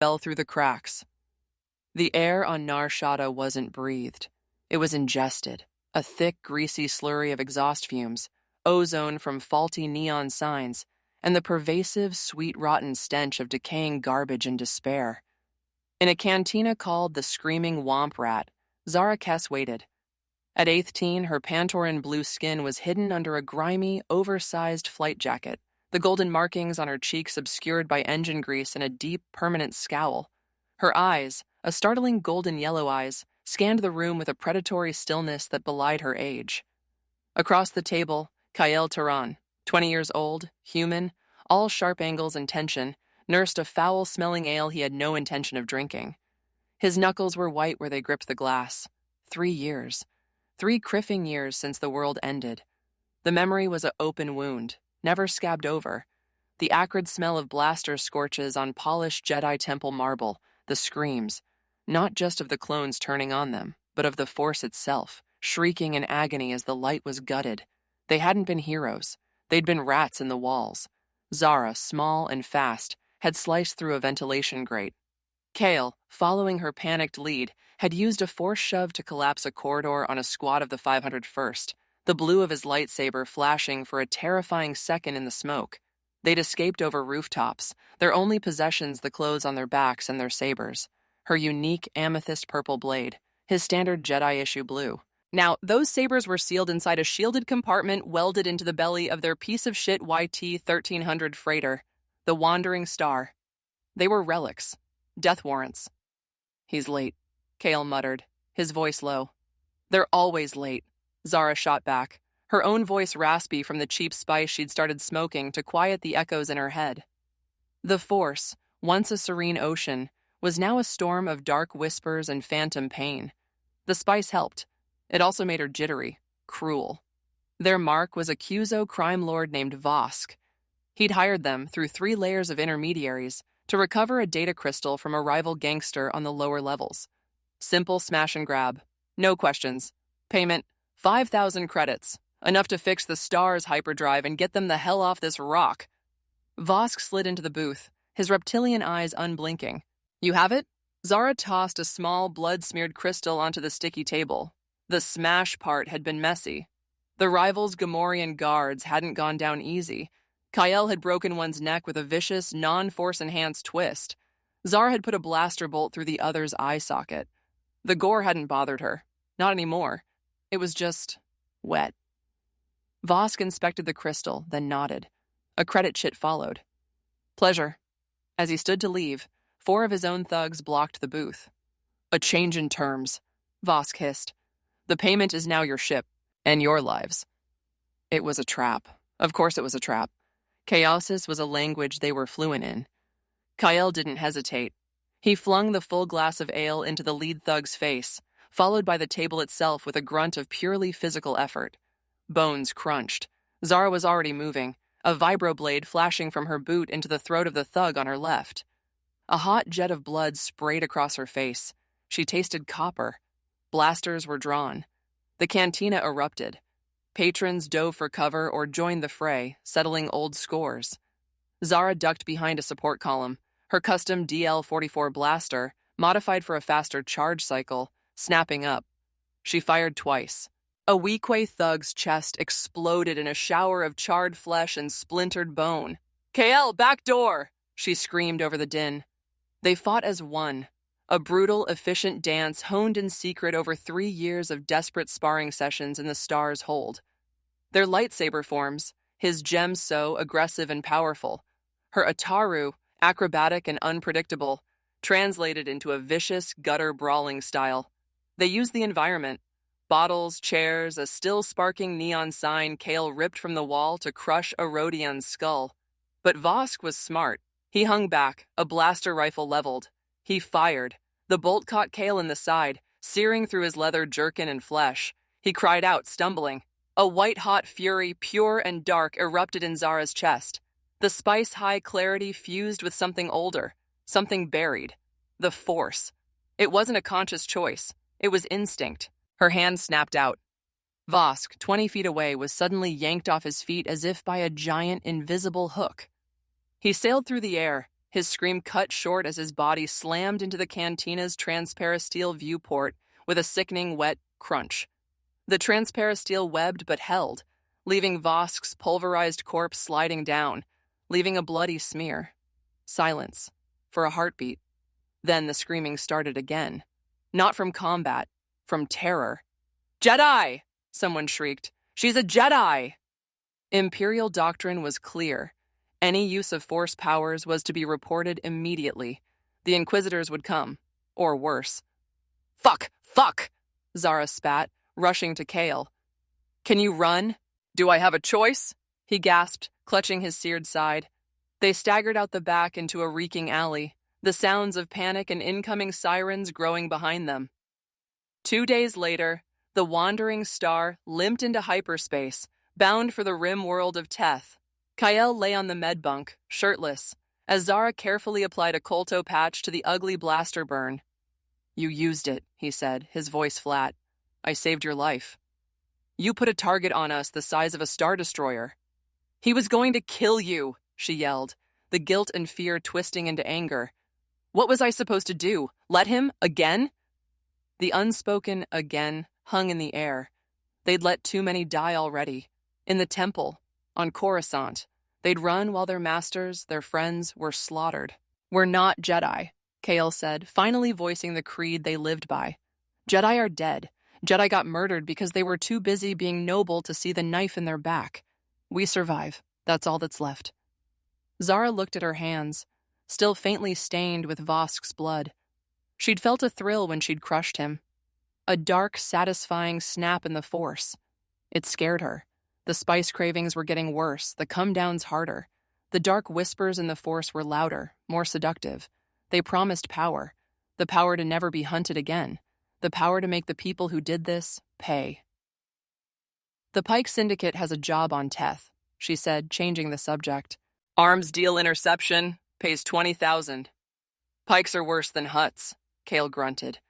fell through the cracks. The air on Nar Shaddaa wasn't breathed. It was ingested, a thick, greasy slurry of exhaust fumes, ozone from faulty neon signs, and the pervasive, sweet-rotten stench of decaying garbage and despair. In a cantina called the Screaming Womp Rat, Zara Kess waited. At 18, her Pantoran blue skin was hidden under a grimy, oversized flight jacket, the golden markings on her cheeks obscured by engine grease and a deep, permanent scowl. Her eyes, a startling golden yellow eyes, scanned the room with a predatory stillness that belied her age. Across the table, Kael Tehran, 20 years old, human, all sharp angles and tension, nursed a foul-smelling ale he had no intention of drinking. His knuckles were white where they gripped the glass. 3 years. 3 criffing years since the world ended. The memory was an open wound, never scabbed over. The acrid smell of blaster scorches on polished Jedi Temple marble, the screams, not just of the clones turning on them, but of the Force itself, shrieking in agony as the light was gutted. They hadn't been heroes. They'd been rats in the walls. Zara, small and fast, had sliced through a ventilation grate. Kael, following her panicked lead, had used a force shove to collapse a corridor on a squad of the 501st, the blue of his lightsaber flashing for a terrifying second in the smoke. They'd escaped over rooftops, their only possessions the clothes on their backs and their sabers, her unique amethyst purple blade, his standard Jedi-issue blue. Now, those sabers were sealed inside a shielded compartment welded into the belly of their piece-of-shit YT-1300 freighter, the Wandering Star. They were relics, death warrants. "He's late," Kael muttered, his voice low. "They're always late," Zara shot back, her own voice raspy from the cheap spice she'd started smoking to quiet the echoes in her head. The Force, once a serene ocean, was now a storm of dark whispers and phantom pain. The spice helped. It also made her jittery, cruel. Their mark was a Cuso crime lord named Vosk. He'd hired them, through 3 layers of intermediaries, to recover a data crystal from a rival gangster on the lower levels. Simple smash and grab. No questions. Payment, 5,000 credits. Enough to fix the Star's hyperdrive and get them the hell off this rock. Vosk slid into the booth, his reptilian eyes unblinking. "You have it?" Zara tossed a small, blood-smeared crystal onto the sticky table. The smash part had been messy. The rivals' Gamorrean guards hadn't gone down easy. Kael had broken one's neck with a vicious, non-force-enhanced twist. Zara had put a blaster bolt through the other's eye socket. The gore hadn't bothered her. Not anymore. It was just wet. Vosk inspected the crystal, then nodded. A credit chit followed. "Pleasure." As he stood to leave, 4 of his own thugs blocked the booth. "A change in terms," Vosk hissed. "The payment is now your ship, and your lives." It was a trap. Of course it was a trap. Chaosis was a language they were fluent in. Kael didn't hesitate. He flung the full glass of ale into the lead thug's face, followed by the table itself with a grunt of purely physical effort. Bones crunched. Zara was already moving, a vibroblade flashing from her boot into the throat of the thug on her left. A hot jet of blood sprayed across her face. She tasted copper. Blasters were drawn. The cantina erupted. Patrons dove for cover or joined the fray, settling old scores. Zara ducked behind a support column, her custom DL-44 blaster, modified for a faster charge cycle, snapping up. She fired twice. A Weequay thug's chest exploded in a shower of charred flesh and splintered bone. "Kael, back door!" she screamed over the din. They fought as one, a brutal, efficient dance honed in secret over 3 years of desperate sparring sessions in the Star's hold. Their lightsaber forms, his gem so aggressive and powerful, her Ataru, acrobatic and unpredictable, translated into a vicious, gutter-brawling style. They used the environment. Bottles, chairs, a still-sparking neon sign Kael ripped from the wall to crush a Rodian's skull. But Vosk was smart. He hung back, a blaster rifle leveled. He fired. The bolt caught Kael in the side, searing through his leather jerkin and flesh. He cried out, stumbling. A white-hot fury, pure and dark, erupted in Zara's chest. The spice-high clarity fused with something older, something buried. The Force. It wasn't a conscious choice. It was instinct. Her hand snapped out. Vosk, 20 feet away, was suddenly yanked off his feet as if by a giant, invisible hook. He sailed through the air, his scream cut short as his body slammed into the cantina's transparasteel viewport with a sickening wet crunch. The transparasteel webbed but held, leaving Vosk's pulverized corpse sliding down, leaving a bloody smear. Silence. For a heartbeat. Then the screaming started again. Not from combat, from terror. "Jedi!" someone shrieked. "She's a Jedi!" Imperial doctrine was clear. Any use of force powers was to be reported immediately. The Inquisitors would come. Or worse. "Fuck! Fuck!" Zara spat, rushing to Kael. "Can you run?" "Do I have a choice?" he gasped, clutching his seared side. They staggered out the back into a reeking alley, the sounds of panic and incoming sirens growing behind them. 2 days later, the wandering star limped into hyperspace, bound for the rim world of Teth. Kael lay on the med bunk, shirtless, as Zara carefully applied a colto patch to the ugly blaster burn. "You used it," he said, his voice flat. "I saved your life. You put a target on us the size of a Star Destroyer." "He was going to kill you," she yelled, the guilt and fear twisting into anger. "What was I supposed to do? Let him? Again?" The unspoken again hung in the air. They'd let too many die already. In the temple, on Coruscant, they'd run while their masters, their friends, were slaughtered. "We're not Jedi," Kael said, finally voicing the creed they lived by. "Jedi are dead. Jedi got murdered because they were too busy being noble to see the knife in their back. We survive. That's all that's left." Zara looked at her hands, still faintly stained with Vosk's blood. She'd felt a thrill when she'd crushed him. A dark, satisfying snap in the Force. It scared her. The spice cravings were getting worse, the come-downs harder. The dark whispers in the Force were louder, more seductive. They promised power. The power to never be hunted again. The power to make the people who did this pay. "The Pike Syndicate has a job on Teth," she said, changing the subject. "Arms deal interception, pays 20,000. "Pikes are worse than Hutts," Kael grunted.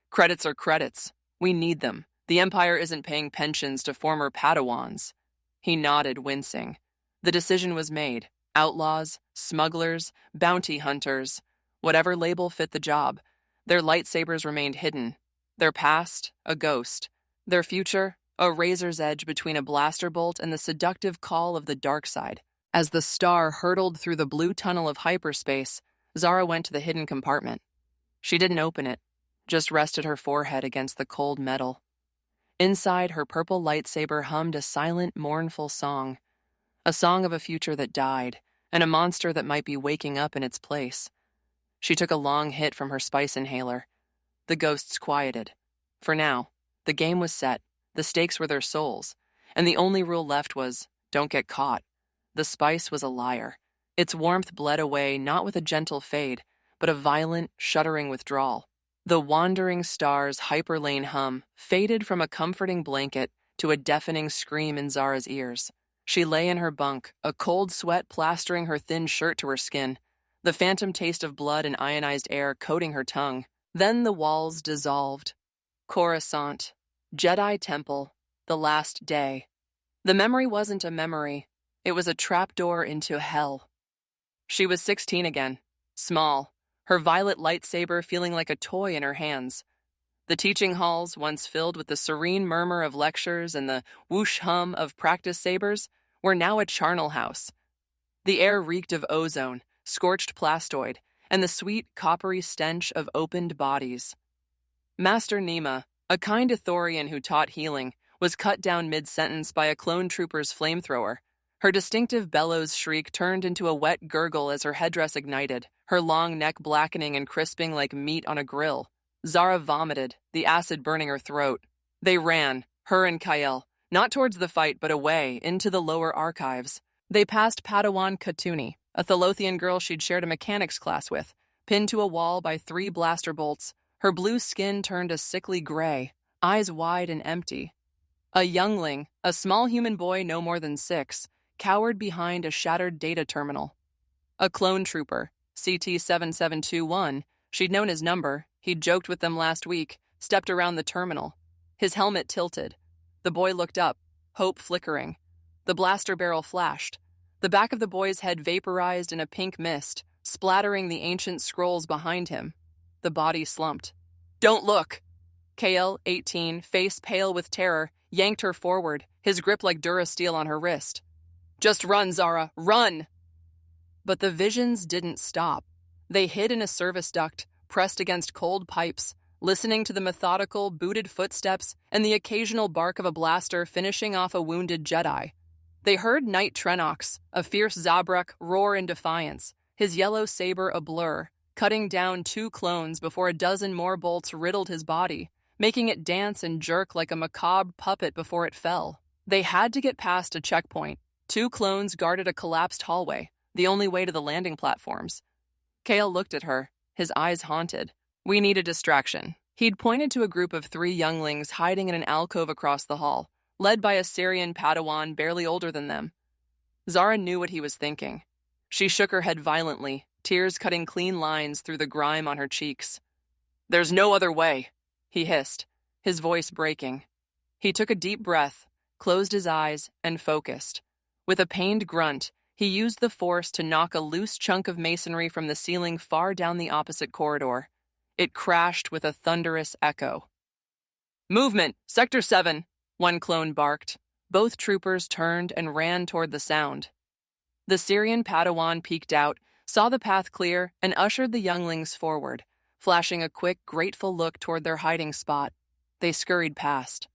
"Credits are credits. We need them. The Empire isn't paying pensions to former Padawans." He nodded, wincing. The decision was made. Outlaws, smugglers, bounty hunters. Whatever label fit the job. Their lightsabers remained hidden. Their past, a ghost. Their future, a razor's edge between a blaster bolt and the seductive call of the dark side. As the star hurtled through the blue tunnel of hyperspace, Zara went to the hidden compartment. She didn't open it, just rested her forehead against the cold metal. Inside, her purple lightsaber hummed a silent, mournful song. A song of a future that died, and a monster that might be waking up in its place. She took a long hit from her spice inhaler. The ghosts quieted. For now, the game was set, the stakes were their souls, and the only rule left was, don't get caught. The spice was a liar. Its warmth bled away not with a gentle fade, but a violent, shuddering withdrawal. The wandering star's hyperlane hum faded from a comforting blanket to a deafening scream in Zara's ears. She lay in her bunk, a cold sweat plastering her thin shirt to her skin, the phantom taste of blood and ionized air coating her tongue. Then the walls dissolved. Coruscant, Jedi Temple, the last day. The memory wasn't a memory. It was a trapdoor into hell. She was 16 again, small, her violet lightsaber feeling like a toy in her hands. The teaching halls, once filled with the serene murmur of lectures and the whoosh hum of practice sabers, were now a charnel house. The air reeked of ozone, scorched plastoid, and the sweet, coppery stench of opened bodies. Master Nema, a kind Ithorian who taught healing, was cut down mid-sentence by a clone trooper's flamethrower. Her distinctive bellows shriek turned into a wet gurgle as her headdress ignited, her long neck blackening and crisping like meat on a grill. Zara vomited, the acid burning her throat. They ran, her and Kael, not towards the fight but away, into the lower archives. They passed Padawan Katuni, a Thalothian girl she'd shared a mechanics class with, pinned to a wall by 3 blaster bolts, her blue skin turned a sickly gray, eyes wide and empty. A youngling, a small human boy no more than 6, cowered behind a shattered data terminal. A clone trooper, CT-7721, she'd known his number, he'd joked with them last week, stepped around the terminal. His helmet tilted. The boy looked up, hope flickering. The blaster barrel flashed. The back of the boy's head vaporized in a pink mist, splattering the ancient scrolls behind him. The body slumped. "Don't look!" Kael, 18, face pale with terror, yanked her forward, his grip like Durasteel on her wrist. "Just run, Zara, run!" But the visions didn't stop. They hid in a service duct, pressed against cold pipes, listening to the methodical, booted footsteps and the occasional bark of a blaster finishing off a wounded Jedi. They heard Knight Trenox, a fierce Zabrak, roar in defiance, his yellow saber a blur, cutting down 2 clones before a dozen more bolts riddled his body, making it dance and jerk like a macabre puppet before it fell. They had to get past a checkpoint. 2 clones guarded a collapsed hallway, the only way to the landing platforms. Kael looked at her, his eyes haunted. "We need a distraction." He'd pointed to a group of 3 younglings hiding in an alcove across the hall, led by a Syrian Padawan barely older than them. Zara knew what he was thinking. She shook her head violently, tears cutting clean lines through the grime on her cheeks. "There's no other way," he hissed, his voice breaking. He took a deep breath, closed his eyes, and focused. With a pained grunt, he used the force to knock a loose chunk of masonry from the ceiling far down the opposite corridor. It crashed with a thunderous echo. "Movement! Sector 7!" one clone barked. Both troopers turned and ran toward the sound. The Syrian Padawan peeked out, saw the path clear, and ushered the younglings forward, flashing a quick, grateful look toward their hiding spot. They scurried past.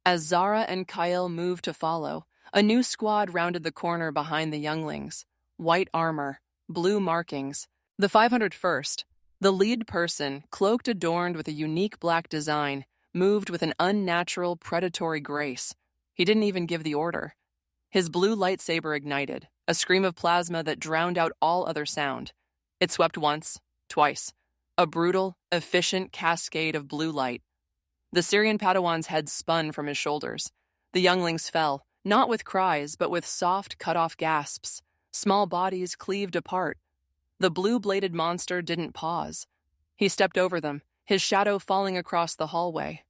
As Zara and Kael moved to follow, a new squad rounded the corner behind the younglings. White armor, blue markings. The 501st, the lead person, cloaked adorned with a unique black design, moved with an unnatural, predatory grace. He didn't even give the order. His blue lightsaber ignited, a scream of plasma that drowned out all other sound. It swept once, twice. A brutal, efficient cascade of blue light. The Syrian Padawan's head spun from his shoulders. The younglings fell, not with cries, but with soft, cut-off gasps. Small bodies cleaved apart. The blue-bladed monster didn't pause. He stepped over them, his shadow falling across the hallway.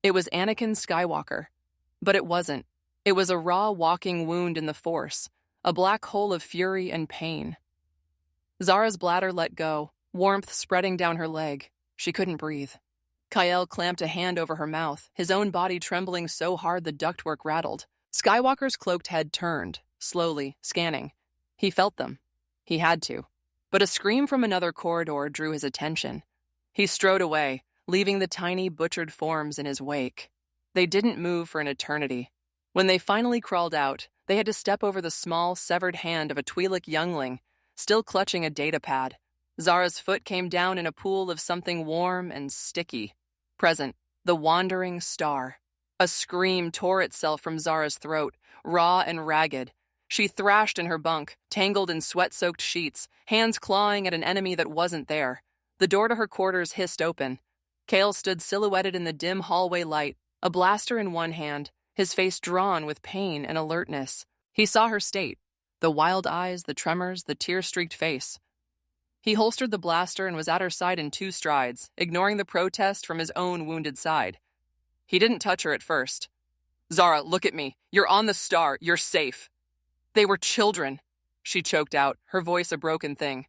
It was Anakin Skywalker. But it wasn't. It was a raw walking wound in the Force, a black hole of fury and pain. Zara's bladder let go, warmth spreading down her leg. She couldn't breathe. Kael clamped a hand over her mouth, his own body trembling so hard the ductwork rattled. Skywalker's cloaked head turned, slowly, scanning. He felt them. He had to. But a scream from another corridor drew his attention. He strode away, leaving the tiny, butchered forms in his wake. They didn't move for an eternity. When they finally crawled out, they had to step over the small, severed hand of a Twi'lek youngling, still clutching a data pad. Zara's foot came down in a pool of something warm and sticky. Present, the wandering star. A scream tore itself from Zara's throat, raw and ragged. She thrashed in her bunk, tangled in sweat-soaked sheets, hands clawing at an enemy that wasn't there. The door to her quarters hissed open. Kael stood silhouetted in the dim hallway light, a blaster in one hand, his face drawn with pain and alertness. He saw her state, the wild eyes, the tremors, the tear-streaked face. He holstered the blaster and was at her side in 2 strides, ignoring the protest from his own wounded side. He didn't touch her at first. "Zara, look at me. You're on the star. You're safe." "They were children," she choked out, her voice a broken thing.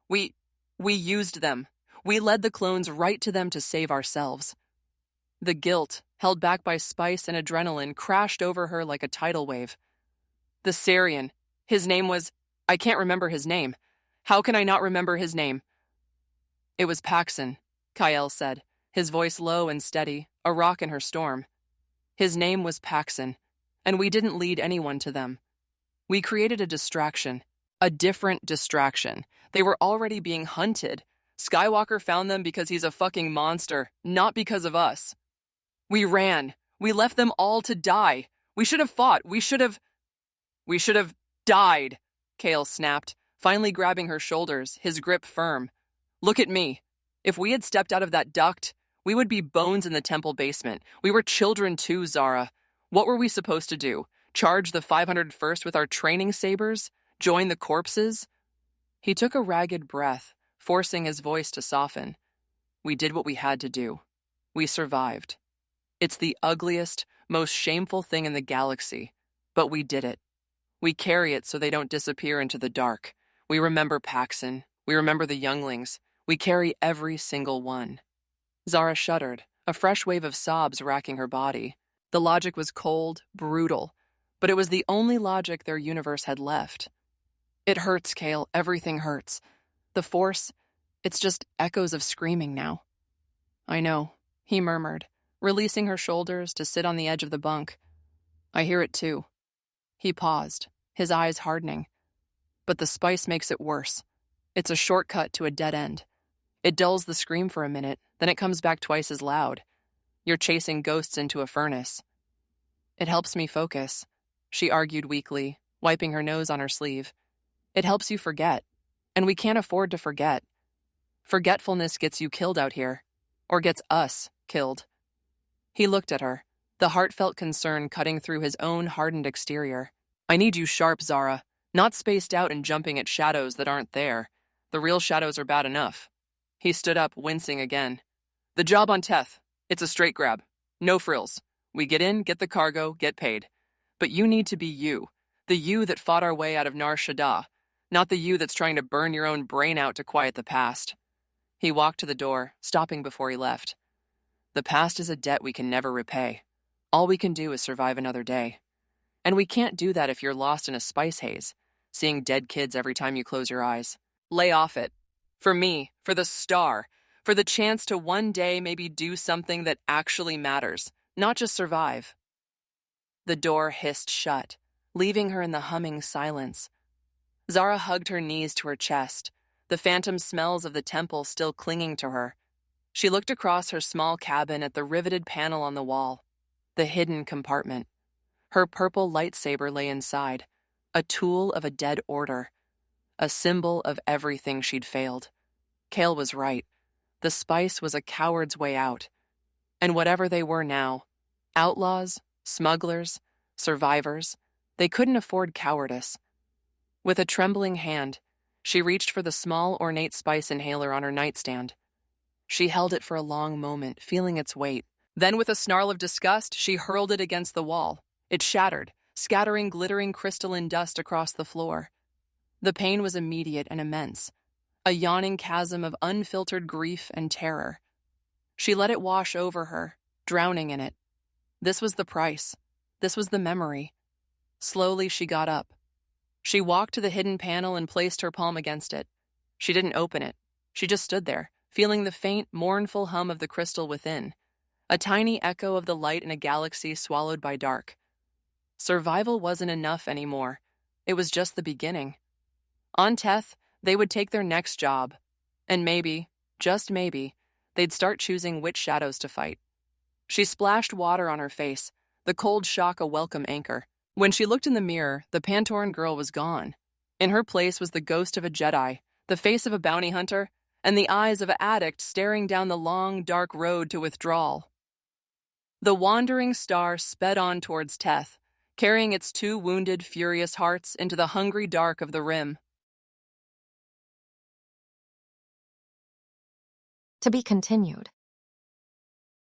We used them. We led the clones right to them to save ourselves." The guilt, held back by spice and adrenaline, crashed over her like a tidal wave. "The Syrian. His name was... I can't remember his name. How can I not remember his name?" "It was Paxson," Kael said, his voice low and steady, a rock in her storm. "His name was Paxson, and we didn't lead anyone to them. We created a distraction, a different distraction. They were already being hunted. Skywalker found them because he's a fucking monster, not because of us. We ran. We left them all to die. We should have fought. We should have died," Kael snapped, finally grabbing her shoulders, his grip firm. "Look at me. If we had stepped out of that duct, we would be bones in the temple basement. We were children too, Zara. What were we supposed to do? Charge the 501st with our training sabers? Join the corpses?" He took a ragged breath, forcing his voice to soften. "We did what we had to do. We survived. It's the ugliest, most shameful thing in the galaxy, but we did it. We carry it so they don't disappear into the dark. We remember Paxson. We remember the younglings. We carry every single one. Zara shuddered, a fresh wave of sobs racking her body. The logic was cold, brutal, but it was the only logic their universe had left. It hurts, Kael. Everything hurts. The Force, it's just echoes of screaming now. I know, he murmured, releasing her shoulders to sit on the edge of the bunk. I hear it too. He paused, his eyes hardening. But the spice makes it worse. It's a shortcut to a dead end. It dulls the scream for a minute, then it comes back twice as loud. You're chasing ghosts into a furnace. It helps me focus, she argued weakly, wiping her nose on her sleeve. It helps you forget, and we can't afford to forget. Forgetfulness gets you killed out here, or gets us killed. He looked at her, the heartfelt concern cutting through his own hardened exterior. I need you sharp, Zara, not spaced out and jumping at shadows that aren't there. The real shadows are bad enough. He stood up, wincing again. The job on Teth. It's a straight grab. No frills. We get in, get the cargo, get paid. But you need to be you. The you that fought our way out of Nar Shaddaa. Not the you that's trying to burn your own brain out to quiet the past. He walked to the door, stopping before he left. The past is a debt we can never repay. All we can do is survive another day. And we can't do that if you're lost in a spice haze, seeing dead kids every time you close your eyes. Lay off it. For me, for the star, for the chance to one day maybe do something that actually matters, not just survive. The door hissed shut, leaving her in the humming silence. Zara hugged her knees to her chest, the phantom smells of the temple still clinging to her. She looked across her small cabin at the riveted panel on the wall, the hidden compartment. Her purple lightsaber lay inside, a tool of a dead order, a symbol of everything she'd failed. Kael was right. The spice was a coward's way out. And whatever they were now, outlaws, smugglers, survivors, they couldn't afford cowardice. With a trembling hand, she reached for the small, ornate spice inhaler on her nightstand. She held it for a long moment, feeling its weight. Then, with a snarl of disgust, she hurled it against the wall. It shattered, scattering glittering crystalline dust across the floor. The pain was immediate and immense, a yawning chasm of unfiltered grief and terror. She let it wash over her, drowning in it. This was the price. This was the memory. Slowly, she got up. She walked to the hidden panel and placed her palm against it. She didn't open it. She just stood there, feeling the faint, mournful hum of the crystal within, a tiny echo of the light in a galaxy swallowed by dark. Survival wasn't enough anymore. It was just the beginning. On Teth, they would take their next job, and maybe, just maybe, they'd start choosing which shadows to fight. She splashed water on her face, the cold shock a welcome anchor. When she looked in the mirror, the Pantoran girl was gone. In her place was the ghost of a Jedi, the face of a bounty hunter, and the eyes of an addict staring down the long, dark road to withdrawal. The wandering star sped on towards Teth, carrying its two wounded, furious hearts into the hungry dark of the rim. To be continued.